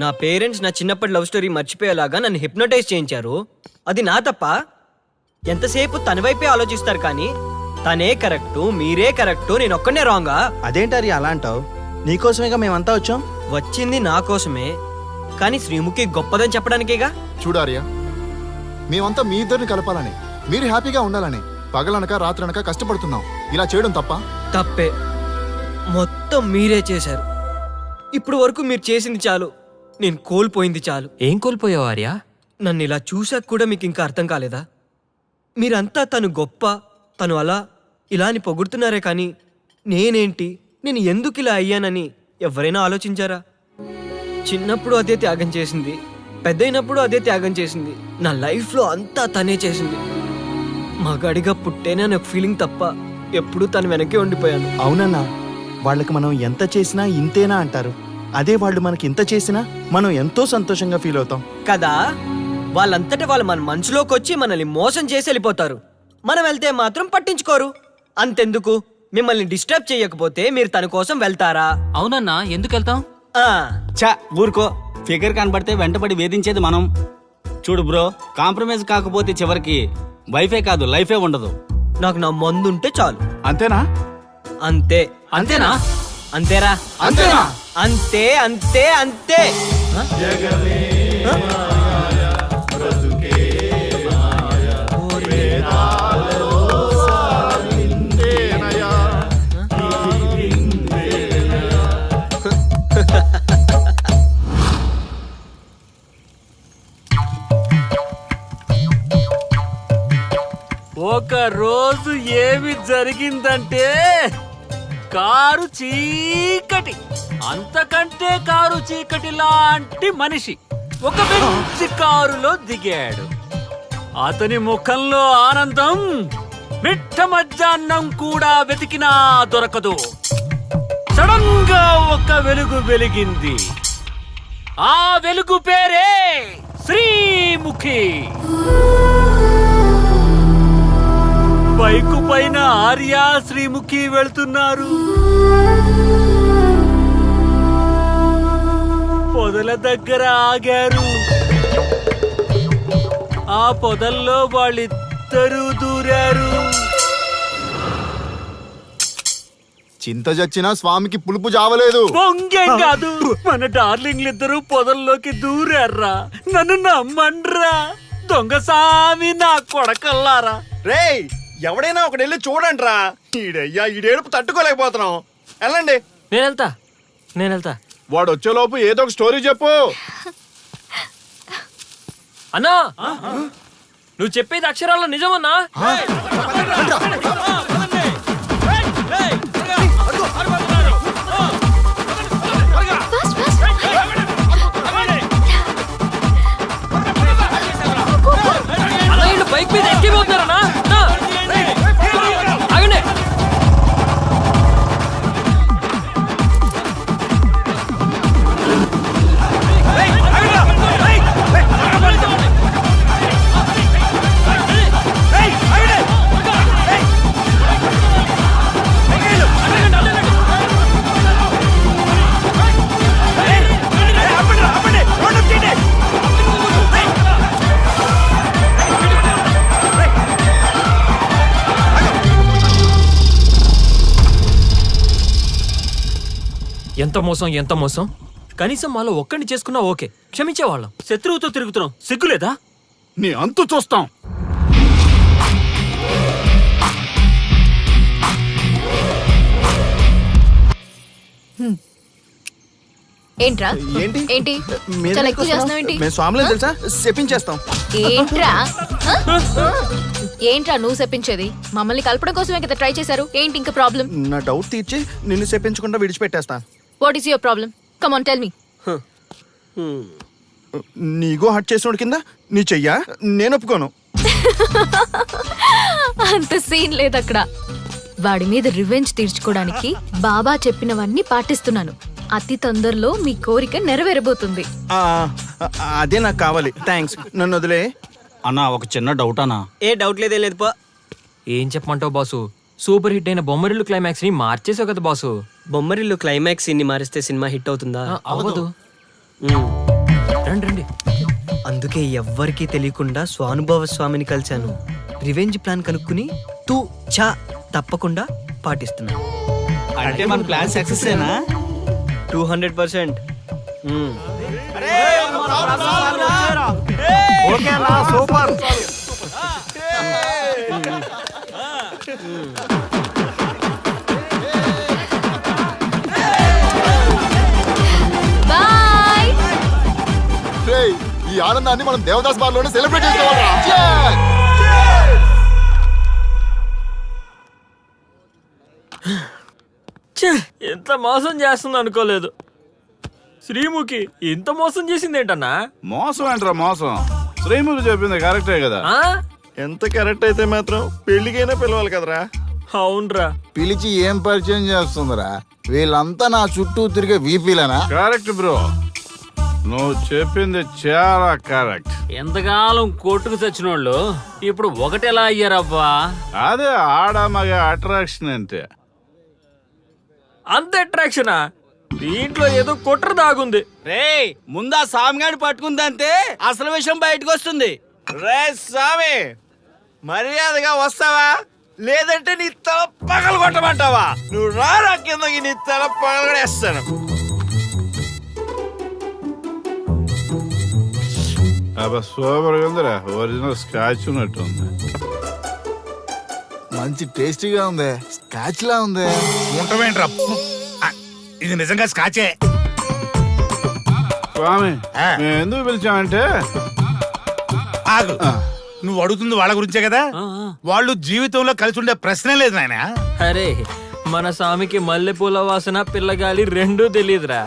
నా పేరెంట్స్ నా చిన్నప్పటి లవ్ స్టోరీ మర్చిపోయేలాగా నన్ను హిప్నోటైజ్ చేయించారు. అది నా తప్ప? ఎంతసేపు తన వైపే ఆలోచిస్తారు కానీ తనే కరెక్టు, మీరే కరెక్టు, నేను ఒక్కనే రాంగా? అదేంటారి అలా అంటావు? నీకోసమేగా మేమంతా వచ్చాం. వచ్చింది నా కోసమే, కానీ శ్రీముఖి గొప్పదని చెప్పడానికేగా. చూడార్య, మేమంతా మీ ఇద్దరిని కలపాలని, మీరు హ్యాపీగా ఉండాలని పగలనక రాత్రనక కష్టపడుతున్నాం. ఇలా చేయడం తప్ప? తప్పే. మొత్తం మీరే చేశారు. ఇప్పుడు వరకు మీరు చేసింది చాలు, నేను కోల్పోయింది చాలు. ఏం కోల్పోయావు ఆర్య? నన్ను ఇలా చూశాక కూడా మీకు ఇంకా అర్థం కాలేదా? మీరంతా తను గొప్ప, తను అలా ఇలా అని పొగుడుతున్నారే కానీ నేనేంటి, నేను ఎందుకు ఇలా అయ్యానని ఎవరైనా ఆలోచించారా? చిన్నప్పుడు అదే త్యాగం చేసింది, పెద్దయినప్పుడు అదే త్యాగం చేసింది. నా లైఫ్లో అంతా తనే చేసింది. మగాడిగా పుట్టేనే అనే ఫీలింగ్ తప్ప ఎప్పుడూ తను వెనకే ఉండిపోయాను. అవునన్నా, వాళ్ళకి మనం ఎంత చేసినా ఇంతేనా అంటారు. అదే వాళ్ళు మనకి ఇంత చేసినా మనం ఎంతో సంతోషంగా ఫీల్ అవుతాం కదా. వాళ్ళంతటా వాళ్ళు మన మనసులోకి వచ్చి మనల్ని మోసం చేసి వెళ్ళిపోతారు. మనం వెళ్తే మాత్రం పట్టించుకోరు. అంతెందుకు, మిమ్మల్ని డిస్టర్బ్ చేయకపోతే మీరు తన కోసం వెళ్తారా? అవునన్నా, ఎందుకు వెళ్తాం? చా ఊరుకో. ఫిగర్ కనబడితే వెంటబడి వేధించేది మనం. చూడు బ్రో, కాంప్రమైజ్ కాకపోతే చివరికి వైఫే కాదు లైఫే ఉండదు. నాకు నా మందుంటే చాలు. అంతేనా? అంతే. అంతేనా? అంతేరా. అంతేనా? అంతే అంతే అంతే. ఒక రోజు ఏమి జరిగిందంటే, కారు చీకటి, అంతకంటే కారు చీకటి లాంటి మనిషి ఒక మంచి కారులో దిగాడు. అతని ముఖంలో ఆనందం మిట్ట మధ్యాహ్నం కూడా వెతికినా దొరకదు. సడన్ గా ఒక వెలుగు వెలిగింది. ఆ వెలుగు పేరే శ్రీముఖి. బైకు పైన ఆర్య, శ్రీముఖి వెళ్తున్నారు. పొదల దగ్గర ఆగారు. ఆ పొదల్లో వాళ్ళిద్దరూ దూరారు. చింత చచ్చినా స్వామికి పులుపు జావలేదు. పొంగేం కాదు, మన డార్లింగ్లిద్దరూ పొదల్లోకి దూరారా. నన్ను నమ్మండ్రా దొంగ సామి నా కొడకల్లారా. రేయ్, ఎవడైనా ఒకటి వెళ్ళి చూడండి రా. ఈడయ్యా, ఈడేడుపు తట్టుకోలేకపోతున్నాం. వెళ్ళండి. నేను వెళ్తా. వాడు వచ్చేలోపు ఏదో ఒక స్టోరీ చెప్పు. అన్నా, నువ్వు చెప్పేది అక్షరాల్లో నిజమన్నా? బైక్ మీద ఎక్కిపోతున్నారన్నా? ఆగండి. ఎంత మోసం. కనీసం మాలో ఒక్కడిని చేసుకున్నా ఓకే, క్షమించేవాళ్ళం. శత్రువుతో తిరుగుతున్నాం, సిగ్గులేదా? నీ అంతు చూస్తాం. ఏంట్రా? ఏంటి? ఏంటి మీద చాలా ఎక్కువ చేస్తున్నావు ఏంటి? మేము స్వాములు తెలుసా, చెప్పించేస్తాం. ఏంట్రా? ఏంట్రా నువ్వు చెప్పించేది? మమ్మల్ని కలపడం కోసమే కదా ట్రై చేశారు. ఏంటి ఇంకా ప్రాబ్లం? నా డౌట్ తీర్చి నిన్ను చెప్పించకుండా విడిచిపెట్టేస్తా. What is your problem? Come on tell me. నీగో హట్ చేసినోడు కింద నీ చెయ్యా? నేను ఒప్పుకోను. అంత సీన్ లేదు అక్కడ. వాడి మీద రివెంజ్ తీర్చుకోవడానికి బాబా చెప్పినవన్నీ పాటిస్తున్నాను. అతి తొందరలో మీ కోరిక నెరవేరబోతుంది. అదే నాకు కావాలి. థ్యాంక్స్, నన్ను వదిలే. అన్నా, ఒక చిన్న డౌట్ అన్నా. ఏ డౌట్ లేదేం లేదు పో. ఏం చెప్పమంటావు బాసు? సూపర్ హిట్ అయిన బొమ్మరిల్లు క్లైమాక్స్ ని మార్చేసావు కదా బాసు. బొమ్మరిల్లు క్లైమాక్స్ ఇన్ని మారిస్తే సినిమా హిట్ అవుతుందా? అవ్వదు. రండి రండి. అందుకే ఎవ్వరికీ తెలియకుండా స్వానుభవ స్వామిని కలిశాను. రివెంజ్ ప్లాన్ కనుక్కుని తూ చా తప్పకుండా పాటిస్తున్నాను. అంటే మన ప్లాన్ సక్సెస్ ఏనా? 200%. బాయ్. రేయ్, ఈ ఆనందాన్ని మనం దేవదాస్ బార్ లోనే సెలబ్రేట్ చేసుకోవాలా? ఛే, ఎంత మోసం చేస్తుంది అనుకోలేదు. శ్రీముఖి ఇంత మోసం చేసింది ఏంటన్నా? మోసం ఏంట్రా మోసం? శ్రీముఖి చెప్పింది కరెక్టే కదా. ఆ? ఎంత కరెక్ట్ అయితే మాత్రం పెళ్లికైనా పిలవాలి కదరా. అవునరా. పిలిచి ఏం పరిచయం చేస్తుందిరా? వీళ్ళంతా నా చుట్టూ తిరిగే వీపీలేనా? కరెక్ట్ బ్రో, నువ్వు చెప్పింది చాలా కరెక్ట్. ఎంతకాలం కొట్టుకు చచ్చినోళ్ళు ఇప్పుడు ఒకటెలా అయ్యారబ్బా? అదే ఆడ మగ అట్రాక్షన్ అంటే. అంత అట్రాక్షనా? దీంట్లో ఏదో కుట్ర దాగుంది. రే ముందా సామిగాడి పట్టుకుందంటే అసలు విషయం బయటకు వస్తుంది. రే స్వామి, మర్యాదగా వస్తావా లేదంటే నీ తల పగలు కొట్టమంటావా? నువ్వు రారా కిందకి, నీ తల పగలగడేస్తాను. అబ్బా సూపర్ గా ఉందిరా, ఒరిజినల్ స్కాచ్ ఉన్నట్టుంది. మంచి టేస్టీగా ఉంది. స్కాచ్ లా ఉంది. ఉంటామేంట్రా? ఇది నిజంగా స్కాచే. స్వామి, మేము ఎందుకు పిలిచామంటే ఆగు, నువ్వు అడుగుతుంది వాళ్ళ గురించే కదా. వాళ్ళు జీవితంలో కలిసి ఉండే ప్రశ్నే లేదు నాయన. అరే మన స్వామికి మల్లెపూల వాసన పిల్లగాలి రెండూ తెలియదురా.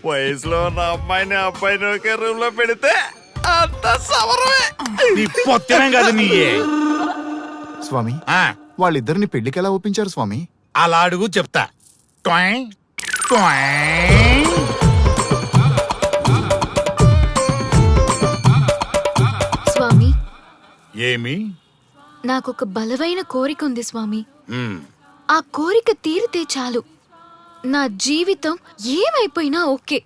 వయసులో ఉన్న అమ్మాయిని అబ్బాయిని ఒకే రూమ్ లో పెడితే అంత సవరమే. నీ పొత్తమే కాదు నీయే. స్వామి, ఆ, వాళ్ళిద్దరిని పెళ్లికి ఎలా ఒప్పించారు స్వామి? అలా అడుగు చెప్తా. ట్వాయ్, ట్వాయ్. స్వామి, ఏమి? నాకొక బలమైన కోరిక ఉంది స్వామి. ఉమ్, ఆ కోరిక తీరితే చాలు, నా జీవితం ఏమైపోయినా ఓకే.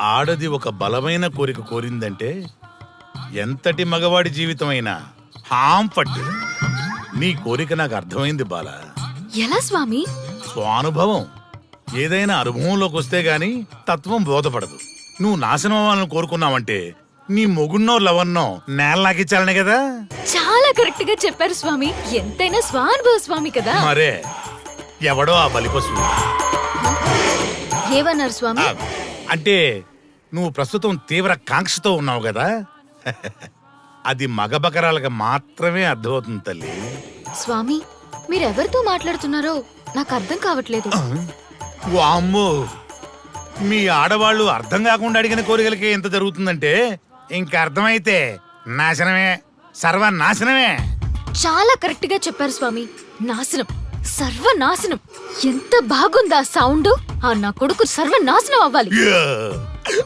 ఆడది ఒక బలమైన కోరిక కోరిందంటే ఎంతటి మగవాడి జీవితమైనా హాం పట్టు. నీ కోరిక నాకు అర్థమైంది బాల. ఎలా స్వామి? స్వానుభవం. ఏదైనా అనుభవంలోకి వస్తే గాని తత్వం బోధపడదు. నువ్వు నాశనం అవ్వాలని కోరుకున్నావంటే నీ మొగున్నో లవన్నో నేలలాగించాలనే కదా. చాలా కరెక్ట్ గా చెప్పారు స్వామి. ఎంతైనా స్వానుభవ స్వామి కదా. మరే ఎవడో ఆ బలిపశువు. ఏమన్నారు స్వామి? అంటే నువ్వు ప్రస్తుతం తీవ్ర కాంక్షతో ఉన్నావు కదా. అది మగ బకరాలకు మాత్రమే అర్థమవుతుంది తల్లి. స్వామి, మీరెవరితో మాట్లాడుతున్నారో నాకు అర్థం కావట్లేదు. వామ్మో, మీ ఆడవాళ్ళు అర్థం కాకుండా అడిగిన కోరికలకి ఎంత జరుగుతుందంటే ఇంకా అర్థమైతే నాశనమే, సర్వనాశనమే. చాలా కరెక్ట్ గా చెప్పారు స్వామి. నాశనం, సర్వనాశనం. ఎంత బాగుందా సౌండ్? ఆ నా కొడుకు సర్వనాశనం అవ్వాలి. యా!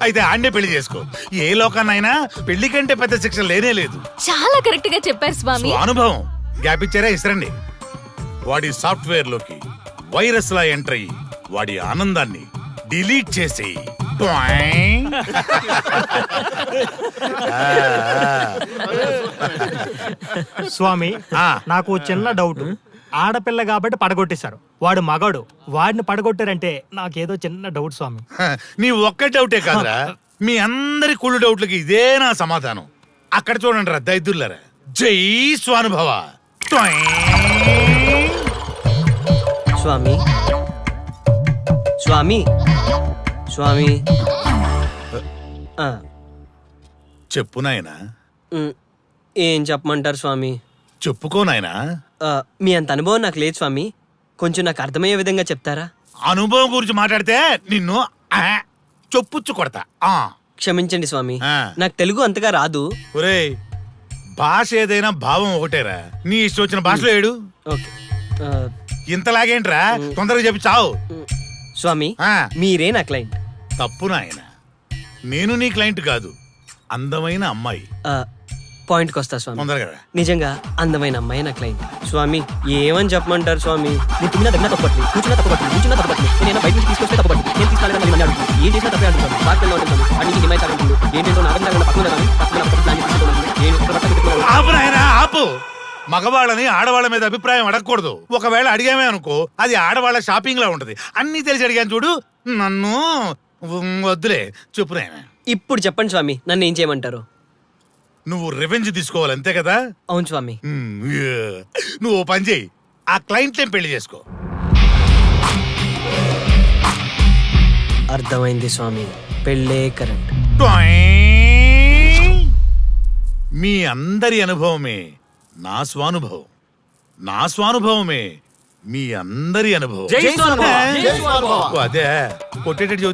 అయితే ఆండే పెళ్లి చేసుకో. ఏ లోకాన్నైనా పెళ్లి కంటే పెద్ద శిక్ష లేనే లేదు. చాలా కరెక్ట్ గా చెప్పారు స్వామి. అనుభవం. గ్యాప్ ఇచ్చారా? ఇసరండి. వాడి సాఫ్ట్వేర్ లోకి వైరస్ లా ఎంటర్ అయ్యి వాడి ఆనందాన్ని డిలీట్ చేసి స్వామి, ఆ. నాకు చిన్న డౌట్. ఆడపిల్ల కాబట్టి పడగొట్టేశారు, వాడు మగాడు, వాడిని పడగొట్టారంటే నాకేదో చిన్న డౌట్ స్వామి. నీ ఒక్క డౌటే కాదురా, మీ అందరి కుళ్ళు డౌట్లకి ఇదే నా సమాధానం. అక్కడ చూడండి రా దైదుర్లరా. జై స్వానుభవ. స్వామి, స్వామి, స్వామి. చెప్పు నాయనా. ఏం చెప్పమంటారు స్వామి? చెప్పుకో నాయనా. మీ అంత అనుభవం నాకు లేదు స్వామి. కొంచెం నాకు అర్థమయ్యే విధంగా చెప్తారా? అనుభవం గురించి మాట్లాడితే నిన్ను చొప్పుచ్చు కొడతా. క్షమించండి స్వామి, ఆ. నాకు తెలుగు అంతగా రాదు. ఒరేయ్, భాష ఏదైనా భావం ఒకటేరా. నీ ఇష్టం వచ్చిన భాషలో ఏడు. ఓకే. ఇంతలాగేంట్రా, తొందరగా చెప్పి చావు. స్వామి, ఆ. మీరే నా క్లయింట్. తప్పు నాయన, నేను నీ క్లయింట్ కాదు, అందమైన అమ్మాయి. పాయింట్కి వస్తా స్వామి. తొందరగా రా. నిజంగా అందమైన అమ్మాయి నా క్లయింట్. స్వామి, ఏమని చెప్పమంటారు స్వామి? నేను తిన్నా తగ్గినా తప్పట్లేదు, కూర్చున్నా తప్పట్లేదు, కూర్చున్నా తప్పట్లేదు. నేను బయట నుంచి తీసుకొస్తే తప్పట్లేదు, నేను తీసుకెళ్ళాలని మళ్ళీ అడుగుతాను. ఏంటి చేసిన తప్పే అంటున్నాను బాగా పిల్లలు ఉంటుంది అడిగి హిమాయత్ అంటుంది ఏంటంటే నా అర్థం పక్కన కానీ పక్కన ప్లాన్ చేసుకుంటున్నాను నేను ఇక్కడ పక్కన పెట్టుకున్నాను ఆపు నాయనా ఆపు. మగవాళ్ళని ఆడవాళ్ళ మీద అభిప్రాయం అడగకూడదు. ఒకవేళ అడిగామే అనుకో అది ఆడవాళ్ళ షాపింగ్ లా ఉంటది. అన్ని తెలిసి అడిగాను చూడు నన్ను వద్దులే. చెప్పు నాయనా. ఇప్పుడు చెప్పండి స్వామి నన్ను ఏం చేయమంటారు? నువ్వు రివెంజ్ తీసుకోవాలి అంతే కదా. అవును స్వామి. నువ్వు ఓ పని చేయి, ఆ క్లయింట్ పెళ్లి చేసుకో. అర్థమైంది స్వామి, పెళ్ళే కరెక్ట్. టొయ్! మీ అందరి అనుభవమే నా స్వానుభవం, నా స్వానుభవమే మీ అందరి అనుభవం. జై స్వానుభవ. ఓ, అదే కొట్టేటట్టు